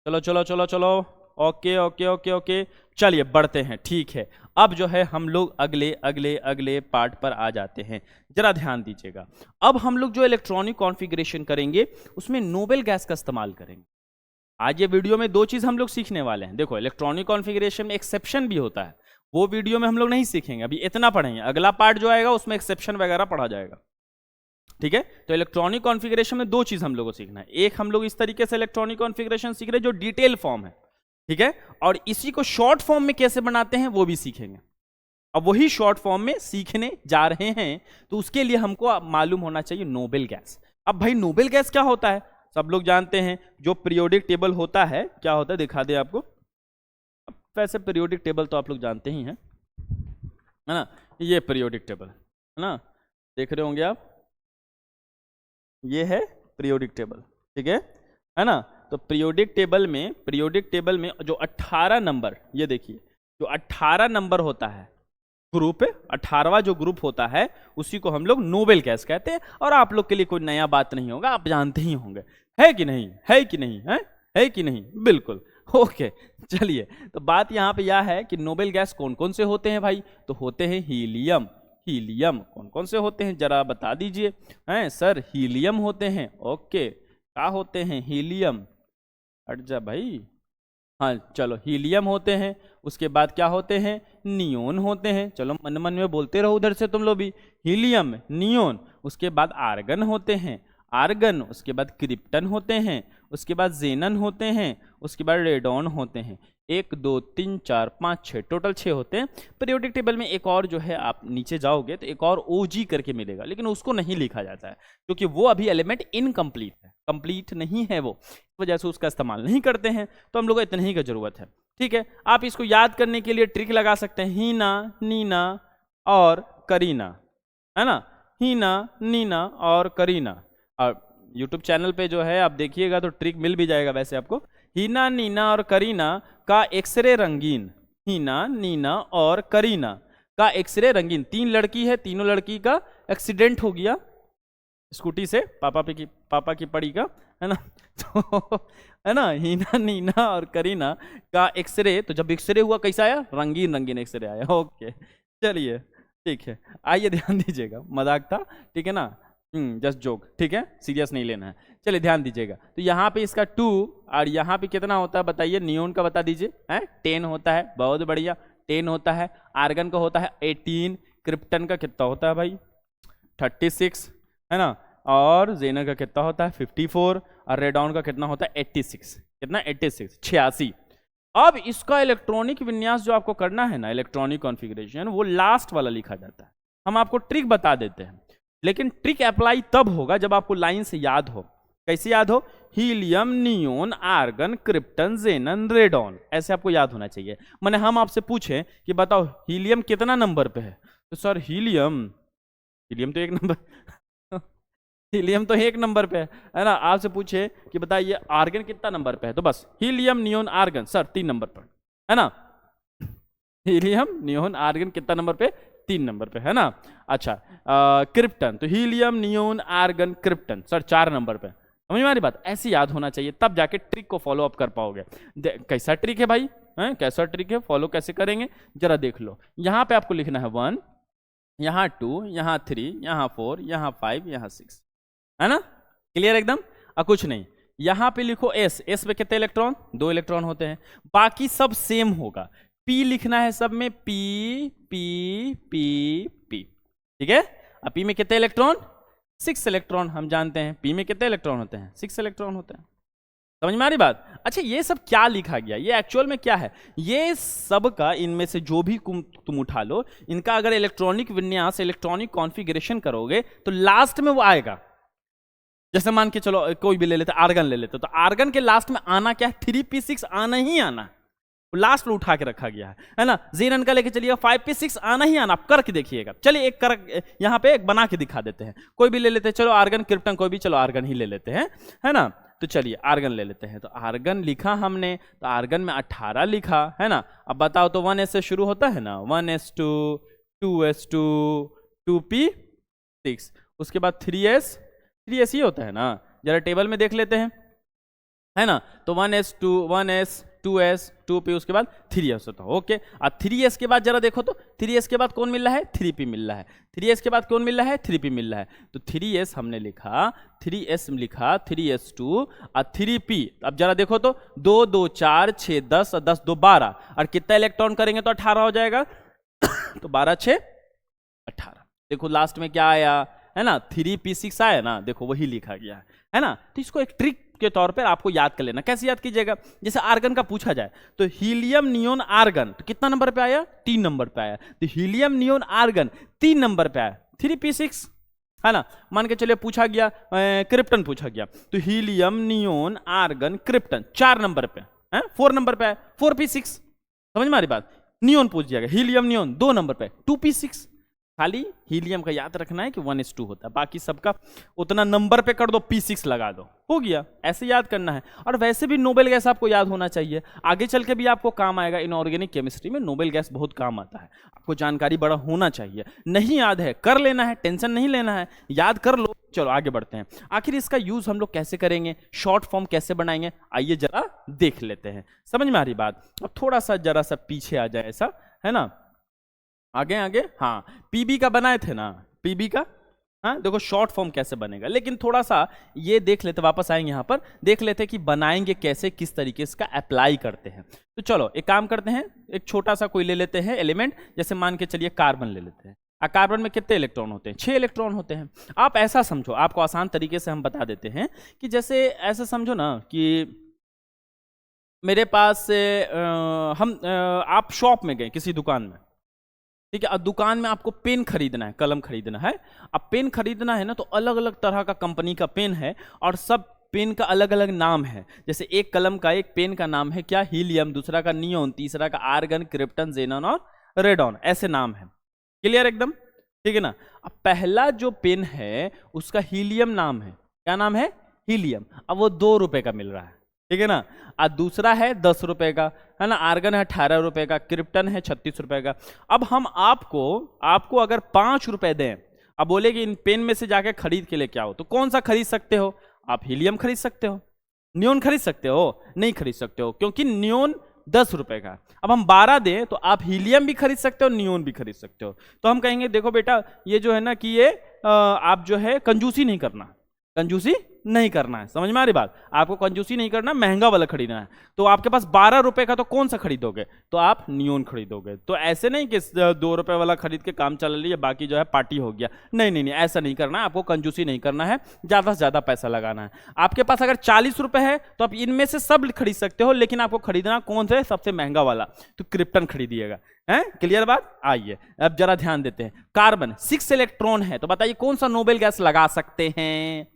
चलो चलो चलो चलो, ओके ओके ओके ओके, चलिए बढ़ते हैं, ठीक है। अब जो है हम लोग अगले अगले अगले पार्ट पर आ जाते हैं। जरा ध्यान दीजिएगा, अब हम लोग जो इलेक्ट्रॉनिक कॉन्फ़िगरेशन करेंगे उसमें नोबेल गैस का इस्तेमाल करेंगे। आज ये वीडियो में 2 चीज हम लोग सीखने वाले हैं। देखो, इलेक्ट्रॉनिक कॉन्फ़िगरेशन में एक्सेप्शन भी होता है, वो वीडियो में हम लोग नहीं सीखेंगे, अभी इतना पढ़ेंगे। अगला पार्ट जो आएगा उसमें एक्सेप्शन वगैरह पढ़ा जाएगा, ठीक है। तो इलेक्ट्रॉनिक कॉन्फ़िगरेशन में 2 चीज हम लोग को सीखना है। एक, हम लोग इस तरीके से इलेक्ट्रॉनिक कॉन्फ़िगरेशन सीख रहे हैं जो डिटेल फॉर्म है, ठीक है, और इसी को शॉर्ट फॉर्म में कैसे बनाते हैं वो भी सीखेंगे। अब वही शॉर्ट फॉर्म में सीखने जा रहे हैं, तो उसके लिए हमको मालूम होना चाहिए नोबेल गैस। अब भाई नोबेल गैस क्या होता है, सब लोग जानते हैं। जो पीरियोडिक टेबल होता है, क्या होता है दिखा दे आपको। वैसे पीरियोडिक टेबल तो आप लोग जानते ही हैं, है ना। ये पीरियोडिक टेबल है ना, देख रहे होंगे आप, ये है पीरियोडिक टेबल, ठीक है ना। तो पीरियोडिक टेबल में जो 18 नंबर, ये देखिए, जो 18 नंबर होता है ग्रुप, 18वां जो ग्रुप होता है उसी को हम लोग नोबेल गैस कहते हैं। और आप लोग के लिए कोई नया बात नहीं होगा, आप जानते ही होंगे, है कि नहीं, है कि नहीं, है कि नहीं, बिल्कुल, ओके। चलिए, तो बात यहाँ पे यह है कि नोबेल गैस कौन कौन से होते हैं भाई, तो होते हैं हीलियम। हीलियम कौन कौन से होते हैं जरा बता दीजिए, हैं सर, हीलियम होते हैं, ओके। क्या होते हैं, हीलियम, हट जा भाई, हाँ चलो, हीलियम होते हैं। उसके बाद क्या होते हैं, नियोन होते हैं। चलो मन मन में बोलते रहो उधर से तुम लोग भी, हीलियम, नियोन। उसके बाद आर्गन होते हैं, आर्गन। उसके बाद क्रिप्टन होते हैं, उसके बाद जेनन होते हैं, उसके बाद रेडॉन होते हैं। 1 2 3 4 5 6, टोटल 6 होते हैं। पीरियोडिक टेबल में एक और जो है, आप नीचे जाओगे तो एक और OG करके मिलेगा, लेकिन उसको नहीं लिखा जाता है क्योंकि वो अभी एलिमेंट इनकम्प्लीट है, कंप्लीट नहीं है वो, इस वजह से उसका इस्तेमाल नहीं करते हैं। तो हम लोग को इतने ही का जरूरत है, ठीक है। आप इसको याद करने के लिए ट्रिक लगा सकते हैं, हीना, नीना और करीना, है ना, हीना, नीना और करीना। और यूट्यूब चैनल पे जो है आप देखिएगा तो ट्रिक मिल भी जाएगा वैसे आपको। हीना, नीना और करीना का एक्सरे रंगीन, हीना, नीना और करीना का एक्सरे रंगीन। 3 लड़की है, तीनों लड़की का एक्सीडेंट हो गया स्कूटी से, पापा की पड़ी का, है ना। तो है ना, हीना, नीना और करीना का एक्सरे, तो जब एक्सरे हुआ कैसा आया, रंगीन रंगीन एक्सरे आया, ओके। चलिए ठीक है, आइए ध्यान दीजिएगा, मजाक था, ठीक है ना, जस्ट जोक, ठीक है, सीरियस नहीं लेना है। चलिए ध्यान दीजिएगा, तो यहाँ पे इसका 2 और यहाँ पे कितना होता है बताइए, नियोन का बता दीजिए, है 10 होता है, बहुत बढ़िया, 10 होता है। आर्गन का होता है 18, क्रिप्टन का कितना होता है भाई 36, है ना, और जेनर का कितना होता है 54, और रेडॉन का कितना होता है 86, कितना 86। अब इसका इलेक्ट्रॉनिक विन्यास जो आपको करना है ना, इलेक्ट्रॉनिक कॉन्फ़िगरेशन, वो लास्ट वाला लिखा जाता है। हम आपको ट्रिक बता देते हैं, लेकिन ट्रिक अप्लाई तब होगा जब आपको लाइन से याद हो। कैसे याद हो, helium, neon, argon, krypton, जेनन, radon, ऐसे आपको याद होना चाहिए। माने हम आपसे पूछें कि बताओ हीलियम कितना नंबर पे है, तो सर हीलियम तो 1 नंबर हीलियम तो 1 नंबर पे है ना। आपसे पूछे कि बताइए आर्गन कितना नंबर पे है, तो बस helium, neon, argon, sir 3 number पर, है ना। हीलियम, नियोन, आर्गन कितना नंबर पे, 3 नंबर पे है ना। अच्छा क्रिप्टन, तो helium, neon, argon, krypton sir 4 number पे। समझ में आ रही बात? ऐसे याद होना चाहिए, तब जाके ट्रिक को फॉलो अप कर पाओगे। कैसा ट्रिक है भाई, हैं कैसा ट्रिक है, फॉलो कैसे करेंगे जरा देख लो। यहाँ पे आपको लिखना है 1, यहाँ 2, यहाँ 3, यहाँ 4, यहाँ 5, यहाँ 6, है ना, क्लियर एकदम। कुछ नहीं, यहाँ पे लिखो एस, एस पे कितने इलेक्ट्रॉन, 2 इलेक्ट्रॉन होते हैं, बाकी सब सेम होगा। पी लिखना है सब में, पी पी पी पी, ठीक है। अब पी में कितने इलेक्ट्रॉन, 6 इलेक्ट्रॉन, हम जानते हैं पी में कितने इलेक्ट्रॉन होते हैं, 6 इलेक्ट्रॉन होते हैं। समझ में आ रही बात? अच्छा ये सब क्या लिखा गया, ये एक्चुअल में क्या है, ये सब का इनमें से जो भी तुम उठा लो, इनका अगर इलेक्ट्रॉनिक विन्यास, इलेक्ट्रॉनिक कॉन्फ़िगरेशन करोगे तो लास्ट में वो आएगा। जैसे मान के चलो कोई भी ले लेते, आर्गन ले लेते, तो आर्गन के लास्ट में आना क्या है, 3p6 आना ही आना, लास्ट में उठा के रखा गया है ना। जीरन का लेके चलिएगा 5p6 आना ही आना, आप करके देखिएगा। चलिए एक कर यहाँ पे एक बना के दिखा देते हैं, कोई भी ले लेते हैं, चलो आर्गन, क्रिप्टन, कोई भी, चलो आर्गन ही ले लेते हैं, है ना। तो चलिए आर्गन ले लेते हैं, तो आर्गन लिखा हमने, तो आर्गन में 18 लिखा है ना। अब बताओ तो 1s से शुरू होता है ना, 1s2, 2s2, 2p6, उसके बाद 3s ही होता है ना, जरा टेबल में देख लेते हैं, है ना। तो 1s 2s 2p, उसके बाद 3s होता है, ओके। अब 3s के बाद जरा देखो तो 3s के बाद कौन मिल रहा है, 3p मिल रहा है, 3s के बाद कौन मिल रहा है, 3p मिल रहा है। तो 3s हमने लिखा, 3s लिखा, 3s2 और 3p। अब जरा देखो तो 2 2 4 6 10 और 10 2 12, और कितना इलेक्ट्रॉन करेंगे तो 18 हो जाएगा। तो 12 6 18, देखो लास्ट में क्या आया है ना, 3p6 आया ना, देखो वही लिखा गया है ना। तो इसको एक ट्रिक के तौर पर आपको याद कर लेना। कैसे याद कीजिएगा, जैसे आर्गन का पूछा जाए तो हीलियम, नियोन, आर्गन, तो कितना नंबर पे आया, 3 नंबर पे आया। तो हीलियम, नियोन, आर्गन 3 नंबर पे आया, 3p6 है ना। मान के चलिए पूछा गया क्रिप्टन पूछा गया, तो helium, neon, argon, krypton 4 number पे है, 4 नंबर पे आया, 4p6। समझ में आ रही बात? नियोन पूछ दिया गया, हीलियम, नियोन 2 नंबर पे, 2p6। खाली हीलियम का याद रखना है कि 1s2 होता है, बाकी सबका उतना नंबर पे कर दो, p6 लगा दो, हो गया। ऐसे याद करना है। और वैसे भी नोबेल गैस आपको याद होना चाहिए, आगे चल के भी आपको काम आएगा। इनऑर्गेनिक केमिस्ट्री में नोबेल गैस बहुत काम आता है, आपको जानकारी बड़ा होना चाहिए। नहीं याद है कर लेना है, टेंशन नहीं लेना है, याद कर लो। चलो आगे बढ़ते हैं, आखिर इसका यूज हम लोग कैसे करेंगे, शॉर्ट फॉर्म कैसे बनाएंगे, आइए जरा देख लेते हैं। समझ में आ रही बात? अब थोड़ा सा जरा सा पीछे आ जाए, ऐसा है ना, आगे आगे, हाँ पीबी का बनाए थे ना, पीबी का, हाँ देखो शॉर्ट फॉर्म कैसे बनेगा। लेकिन थोड़ा सा ये देख लेते, वापस आएंगे यहाँ पर, देख लेते कि बनाएंगे कैसे, किस तरीके से इसका अप्लाई करते हैं। तो चलो एक काम करते हैं, एक छोटा सा कोई ले लेते हैं एलिमेंट, जैसे मान के चलिए कार्बन ले लेते हैं। कार्बन में कितने इलेक्ट्रॉन होते हैं, 6 इलेक्ट्रॉन होते हैं। आप ऐसा समझो, आपको आसान तरीके से हम बता देते हैं कि जैसे ऐसा समझो ना कि मेरे पास आप शॉप में गए किसी दुकान में, ठीक है। अब दुकान में आपको पेन खरीदना है, कलम खरीदना है। अब पेन खरीदना है ना, तो अलग अलग तरह का कंपनी का पेन है, और सब पेन का अलग अलग नाम है। जैसे एक कलम का, एक पेन का नाम है क्या, हीलियम, दूसरा का नियोन, तीसरा का आर्गन, क्रिप्टन, जेनॉन और रेडॉन, ऐसे नाम है। क्लियर एकदम, ठीक है ना। अब पहला जो पेन है उसका हीलियम नाम है, क्या नाम है, हीलियम। अब वो 2 रुपए का मिल रहा है, ठीक है ना। और दूसरा है 10 रुपए का, है ना। आर्गन है 18 रुपए का, क्रिप्टन है 36 रुपए का। अब हम आपको अगर 5 रुपए दें, अब बोले कि इन पेन में से जाके खरीद के लेके आओ, तो कौन सा खरीद सकते हो आप, हीलियम खरीद सकते हो, नियोन खरीद सकते हो, नहीं खरीद सकते हो, क्योंकि नियोन 10 रुपए का। अब हम 12 दें तो आप हीलियम भी खरीद सकते हो, नियोन भी खरीद सकते हो। तो हम कहेंगे देखो बेटा, ये जो है ना कि ये आप जो है कंजूसी नहीं करना, कंजूसी नहीं करना है। समझ में आ रही बात? आपको कंजूसी नहीं करना, महंगा वाला खरीदना है। तो आपके पास 12 रुपए का, तो कौन सा खरीदोगे, तो आप नियोन खरीदोगे। तो ऐसे नहीं कि 2 रुपए वाला खरीद के काम चला लिया, बाकी जो है पार्टी हो गया, नहीं नहीं नहीं, ऐसा नहीं करना है। आपको कंजूसी नहीं करना है, ज़्यादा से ज़्यादा पैसा लगाना है। आपके पास अगर 40 रुपए है तो आप इनमें से सब खरीद सकते हो, लेकिन आपको खरीदना कौन सा है, सबसे महंगा वाला, तो क्रिप्टन खरीदिएगा। हैं, क्लियर बात? आइए अब जरा ध्यान देते हैं। कार्बन 6 इलेक्ट्रॉन है, तो बताइए कौन सा नोबेल गैस लगा सकते हैं?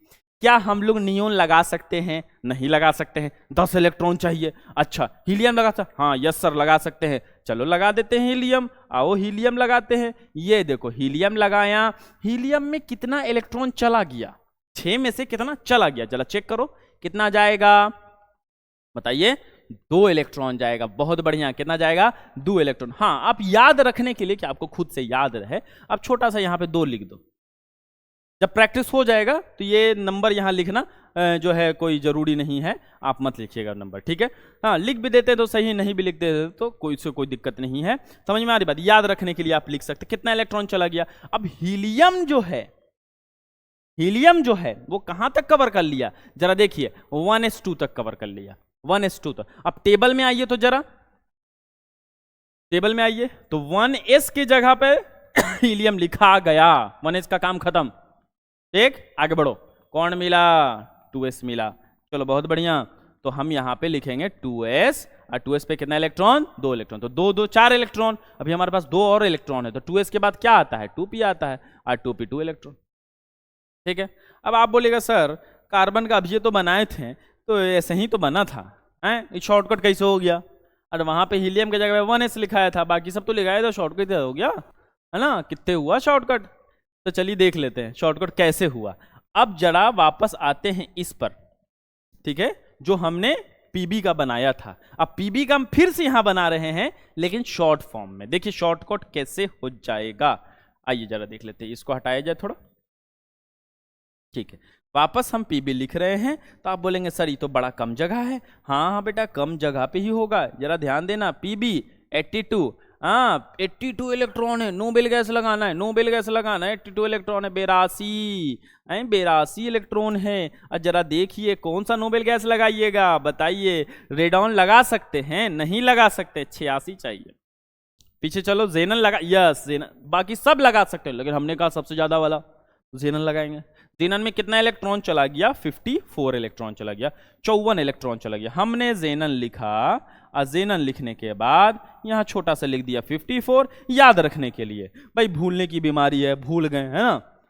क्या हम लोग नियोन लगा सकते हैं? नहीं लगा सकते हैं, 10 इलेक्ट्रॉन चाहिए। अच्छा हीलियम लगा सकते? हाँ यस सर लगा सकते हैं, चलो लगा देते हैं हीलियम। आओ हीलियम लगाते हैं। ये देखो हीलियम लगाया, हीलियम में कितना इलेक्ट्रॉन चला गया, 6 में से कितना चला गया, चला चेक करो कितना जाएगा, बताइए। 2 इलेक्ट्रॉन जाएगा। बहुत बढ़िया, कितना जाएगा? 2 इलेक्ट्रॉन। हाँ, आप याद रखने के लिए कि आपको खुद से याद रहे, आप छोटा सा यहाँ पे 2 लिख दो। जब प्रैक्टिस हो जाएगा तो ये नंबर यहाँ लिखना जो है कोई जरूरी नहीं है, आप मत लिखिएगा नंबर, ठीक है। हाँ, लिख भी देते तो सही, नहीं भी लिख देते तो कोई दिक्कत नहीं है। समझ में आ रही बात? याद रखने के लिए आप लिख सकते कितना इलेक्ट्रॉन चला गया। अब हीलियम जो है वो कहां तक कवर कर लिया, जरा देखिए 1s2 तक कवर कर लिया, 1s2 तक। अब टेबल में आइए तो जरा, टेबल में आइए तो 1s की जगह पे हीलियम लिखा गया, 1s का काम खत्म। ठीक, आगे बढ़ो। कौन मिला? 2s मिला। चलो बहुत बढ़िया, तो हम यहां पे लिखेंगे 2s, और 2s पे कितना इलेक्ट्रॉन? 2 इलेक्ट्रॉन, तो 2 2 4 इलेक्ट्रॉन। अभी हमारे पास 2 और इलेक्ट्रॉन है, तो 2s के बाद क्या आता है? 2p आता है, और 2p 2 इलेक्ट्रॉन। ठीक है। अब आप बोलेगा सर कार्बन का अभी तो बनाए थे तो ऐसे ही तो बना था, हैं, शॉर्टकट कैसे हो गया? और वहां पे हीलियम की जगह 1s लिखाया था, बाकी सब तो लिखाया था, शॉर्टकट हो गया है ना? कितने हुआ शॉर्टकट? तो चलिए देख लेते हैं शॉर्टकट कैसे हुआ। अब जरा वापस आते हैं इस पर, ठीक है, जो हमने पीबी का बनाया था। अब पीबी का हम फिर से यहां बना रहे हैं, लेकिन शॉर्ट फॉर्म में। देखिए शॉर्टकट कैसे हो जाएगा, आइए जरा देख लेते हैं। इसको हटाया जाए थोड़ा, ठीक है। वापस हम पीबी लिख रहे हैं, तो आप बोलेंगे सर ये तो बड़ा कम जगह है। हाँ हाँ बेटा, कम जगह पे ही होगा, जरा ध्यान देना। पीबी 82, हाँ 82 इलेक्ट्रॉन है, नोबेल गैस लगाना है, नोबेल गैस लगाना है। 82 इलेक्ट्रॉन है, 82 इलेक्ट्रॉन है। और जरा देखिए कौन सा नोबेल गैस लगाइएगा, बताइए। रेडॉन लगा सकते हैं? नहीं लगा सकते, 86 चाहिए। पीछे चलो, जेनन लगा, यस जेनन, बाकी सब लगा सकते हैं, लेकिन हमने कहा सबसे ज्यादा वाला जेनन लगाएंगे। जेनन में कितना इलेक्ट्रॉन चला गया? 54 इलेक्ट्रॉन चला गया, 54 इलेक्ट्रॉन चला गया। हमने जेनन लिखा, और जेनन लिखने के बाद यहां छोटा सा लिख दिया 54, याद रखने के लिए। भाई भूलने की बीमारी है, भूल गए,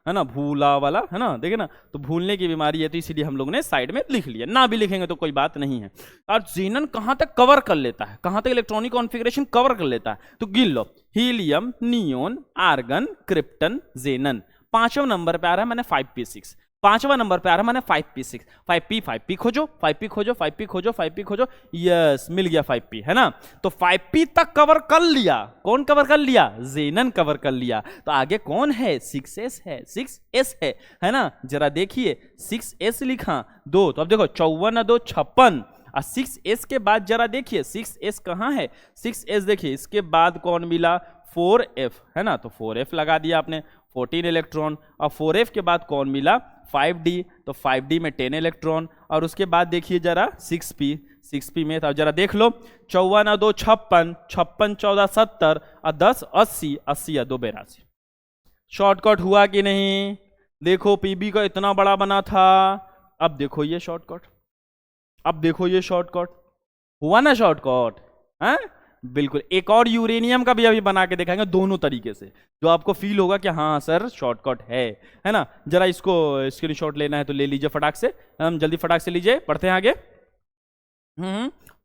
है ना, भूला वाला, है ना, देखिए ना, तो भूलने की बीमारी है, तो इसीलिए हम लोग ने साइड में लिख लिया। ना भी लिखेंगे तो कोई बात नहीं है। और जेनन कहां तक कवर कर लेता है, कहां तक इलेक्ट्रॉनिक कॉन्फ़िगरेशन कवर कर लेता है, तो गिन लो। Helium, neon, argon, krypton, जेनन। 5वां नंबर पे आ रहा है मैंने 5p6, 5वां नंबर पे आ रहा है मैंने 5p6। 5p खोजो, 5p खोजो, 5p खोजो, 5p खोजो, यस मिल गया 5p, है ना। तो 5p तक कवर कर लिया। कौन कवर कर लिया? जेनन कवर कर लिया। तो आगे कौन है? 6s है, 6s है ना। जरा देखिए 6s लिखा 2, तो अब देखो 54 2 56, और 6s के बाद जरा देखिए 6s कहाँ है? 6s देखिए, इसके बाद कौन मिला? 4f, है ना, तो 4f लगा दिया आपने, 14 इलेक्ट्रॉन। और 4f के बाद कौन मिला? 5d, तो 5d में 10 इलेक्ट्रॉन। और उसके बाद देखिए जरा 6p में था, जरा देख लो, 54 2 56, 56 14 70, और 10 80, 80 2 82। शॉर्टकट हुआ कि नहीं? देखो पीबी का इतना बड़ा बना था, अब देखो ये शॉर्टकट, अब देखो ये शॉर्टकट हुआ ना, शॉर्टकट है बिल्कुल। एक और यूरेनियम का भी अभी बना के दिखाएंगे, दोनों तरीके से, जो आपको फील होगा कि हाँ सर शॉर्टकट है ना। जरा इसको स्क्रीनशॉट लेना है तो ले लीजिए फटाक से, हम जल्दी फटाक से लीजिए, पढ़ते हैं आगे।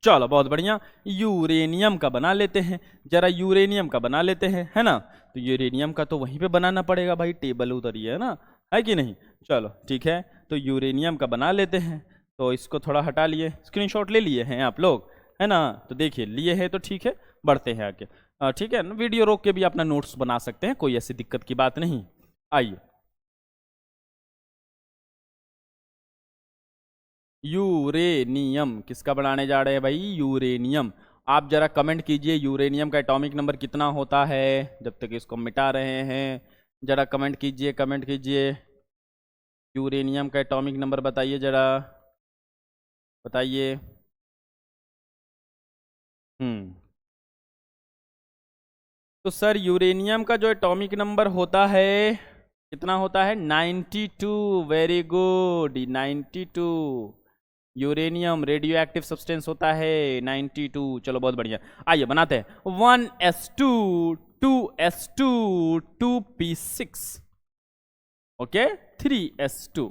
चलो बहुत बढ़िया, यूरेनियम का बना लेते हैं, जरा यूरेनियम का बना लेते हैं, है ना। तो यूरेनियम का तो वहीं पे बनाना पड़ेगा भाई, टेबल उधर ही है ना, है कि नहीं। चलो ठीक है, तो यूरेनियम का बना लेते हैं। तो इसको थोड़ा हटा लिए, स्क्रीनशॉट ले लिए हैं आप लोग, है ना। तो देखिए लिए हैं तो ठीक है, बढ़ते हैं आगे। ठीक है, वीडियो रोक के भी अपना नोट्स बना सकते हैं, कोई ऐसी दिक्कत की बात नहीं। आइए, यूरेनियम किसका बनाने जा रहे हैं भाई? यूरेनियम। आप जरा कमेंट कीजिए यूरेनियम का एटॉमिक नंबर कितना होता है, जब तक इसको मिटा रहे हैं। जरा कमेंट कीजिए, कमेंट कीजिए, यूरेनियम का एटॉमिक नंबर बताइए, जरा बताइए। तो सर यूरेनियम का जो एटॉमिक नंबर होता है कितना होता है? 92। Very good, 92। Uranium radio active substance होता है 92। चलो बहुत बढ़िया, आइए बनाते हैं। 1s2 2s2 2p6, okay 3s2।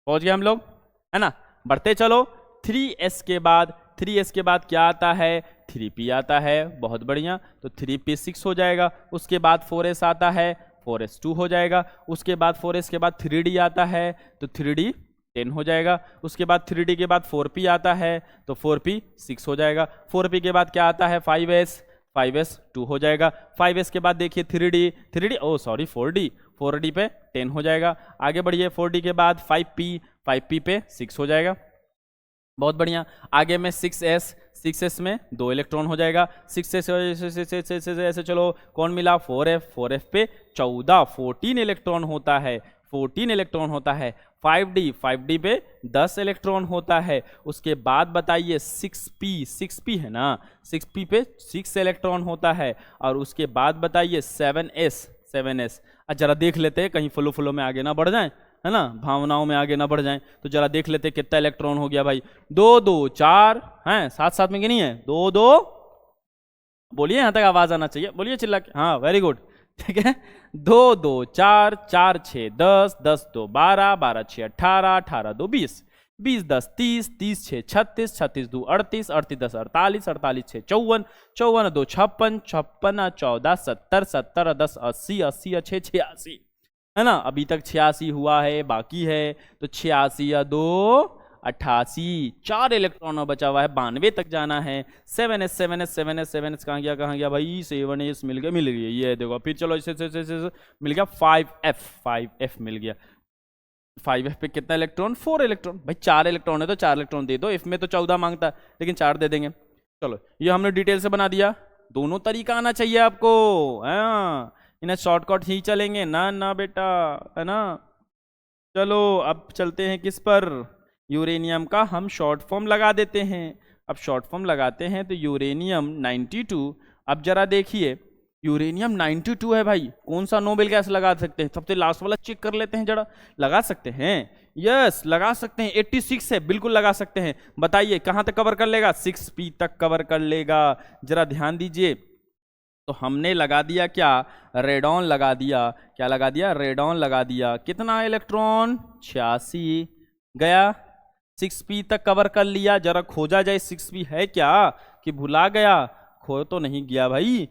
पहुंच गए हम लोग, है ना। बढ़ते चलो, 3s के बाद क्या आता है? 3p आता है, बहुत बढ़िया। तो 3p6 हो जाएगा। उसके बाद 4s आता है, 4s2 हो जाएगा। उसके बाद 4s के बाद 3d आता है, तो 3d 10 हो जाएगा। उसके बाद 3d के बाद 4p आता है तो 4p 6 हो जाएगा। 4p के बाद क्या आता है 5s 2 हो जाएगा। 5s के बाद देखिए 4d पे 10 हो जाएगा। आगे बढ़िए 4d के बाद 5p पे 6 हो जाएगा। बहुत बढ़िया। आगे में 6s में 2 इलेक्ट्रॉन हो जाएगा। 6s ऐसे चलो कौन मिला 4f पे 14 इलेक्ट्रॉन होता है। 14 इलेक्ट्रॉन होता है। 5d पे 10 इलेक्ट्रॉन होता है। उसके बाद बताइए 6p है ना, 6p पे 6 इलेक्ट्रॉन होता है। और उसके बाद बताइए 7s जरा देख लेते हैं कहीं फ्लो में आगे ना बढ़ जाए, है ना, भावनाओं में आगे ना बढ़ जाएं। तो जरा देख लेते कितना इलेक्ट्रॉन हो गया भाई। 2 2 4 हैं, साथ में गिनी है 2 2, बोलिए यहाँ तक आवाज आना चाहिए, बोलिए चिल्ला के। हाँ वेरी गुड, ठीक है। 2 2 4 4 6 10 10 2 12 12 6 18 18 2 20 20 10 30 30 6 36 36 2 38 38 10 48 48 6 54 54 2 56 56 14 70 70 10 80 80 6 86, है ना। अभी तक 86 हुआ है, बाकी है तो 86 या 2 88, 4 इलेक्ट्रॉन बचा हुआ है, 92 तक जाना है। 7s कहाँ गया भाई, 7s मिल गया ये देखो। फिर चलो इसे मिल गया 5f मिल गया। 5f पे कितना इलेक्ट्रॉन 4 इलेक्ट्रॉन। भाई 4 इलेक्ट्रॉन है तो 4 इलेक्ट्रॉन दे दो। f में तो 14 मांगता है लेकिन 4 दे देंगे। चलो ये हमने डिटेल से बना दिया। दोनों तरीका आना चाहिए आपको, हाँ, इन्हें शॉर्टकट ही चलेंगे ना बेटा, है ना। चलो अब चलते हैं किस पर, यूरेनियम का हम शॉर्ट फॉर्म लगा देते हैं। अब शॉर्ट फॉर्म लगाते हैं तो यूरेनियम 92। अब जरा देखिए यूरेनियम 92 है भाई, कौन सा नोबेल गैस लगा सकते हैं, सबसे लास्ट वाला चेक कर लेते हैं जरा। लगा सकते हैं, यस लगा सकते हैं। 86 है, बिल्कुल लगा सकते हैं। बताइए कहाँ तक कवर कर लेगा, 6p तक कवर कर लेगा। जरा ध्यान दीजिए, तो हमने लगा दिया क्या, रेडॉन लगा दिया। क्या लगा दिया, रेडॉन लगा दिया। कितना इलेक्ट्रॉन 86 गया, 6p तक कवर कर लिया। जरा खोजा जाए 6p है क्या कि भुला गया, खो तो नहीं गया भाई,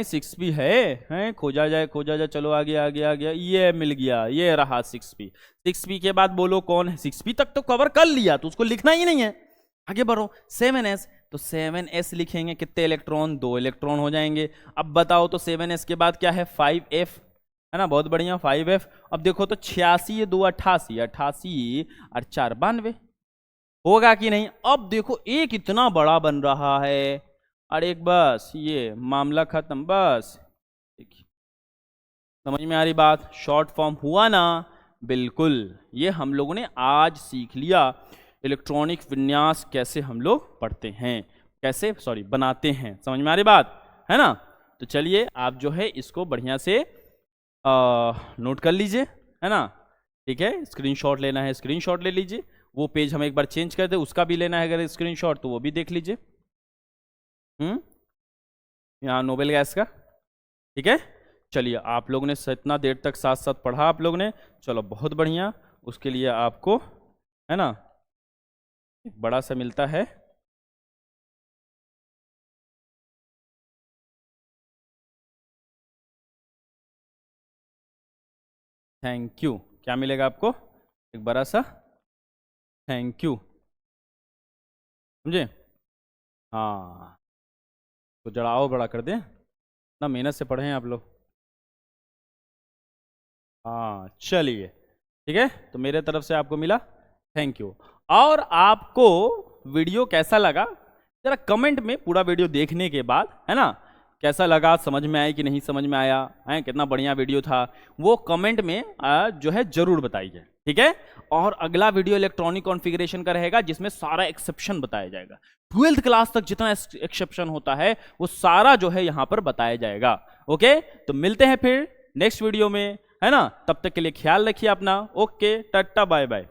6p है, खोजा जाए। चलो आगे ये मिल गया, ये रहा 6p। 6p के बाद बोलो कौन है, 6p तक तो कवर कर लिया तो उसको लिखना ही नहीं है। आगे बढ़ो 7s, तो 7s लिखेंगे, कितने इलेक्ट्रॉन 2 इलेक्ट्रॉन हो जाएंगे। अब बताओ तो 7s के बाद क्या है 5f, है ना, बहुत बढ़िया 5f। अब देखो तो 86 2 88 88 और 4 92 होगा कि नहीं। अब देखो एक इतना बड़ा बन रहा है और एक बस ये मामला खत्म, बस देखिए समझ में आ रही बात। शॉर्ट फॉर्म हुआ ना, बिल्कुल। ये हम लोगों ने आज सीख लिया इलेक्ट्रॉनिक विन्यास कैसे हम लोग पढ़ते हैं, कैसे बनाते हैं। समझ में आ रही बात, है ना। तो चलिए आप जो है इसको बढ़िया से नोट कर लीजिए, है ना, ठीक है। स्क्रीनशॉट लेना है स्क्रीनशॉट ले लीजिए। वो पेज हम एक बार चेंज कर दे, उसका भी लेना है अगर स्क्रीनशॉट तो वो भी देख लीजिए। यहाँ नोबेल गैस का, ठीक है। चलिए आप लोगों ने इतना देर तक साथ साथ पढ़ा आप लोगों ने, चलो बहुत बढ़िया। उसके लिए आपको, है ना, एक बड़ा सा मिलता है थैंक यू। क्या मिलेगा आपको, एक बड़ा सा थैंक यू, समझे। हाँ तो जड़ाओ बड़ा कर दें ना, मेहनत से पढ़े हैं आप लोग। हाँ चलिए ठीक है, तो मेरे तरफ से आपको मिला थैंक यू। और आपको वीडियो कैसा लगा जरा कमेंट में, पूरा वीडियो देखने के बाद, है ना, कैसा लगा, समझ में आया कि नहीं समझ में आया, है कितना बढ़िया वीडियो था, वो कमेंट में जो है जरूर बताइए, ठीक है। और अगला वीडियो इलेक्ट्रॉनिक कॉन्फ़िगरेशन का रहेगा जिसमें सारा एक्सेप्शन बताया जाएगा। 12th क्लास तक जितना एक्सेप्शन होता है वो सारा जो है यहाँ पर बताया जाएगा। ओके, तो मिलते हैं फिर नेक्स्ट वीडियो में, है ना। तब तक के लिए ख्याल रखिए अपना। Okay, tata bye bye.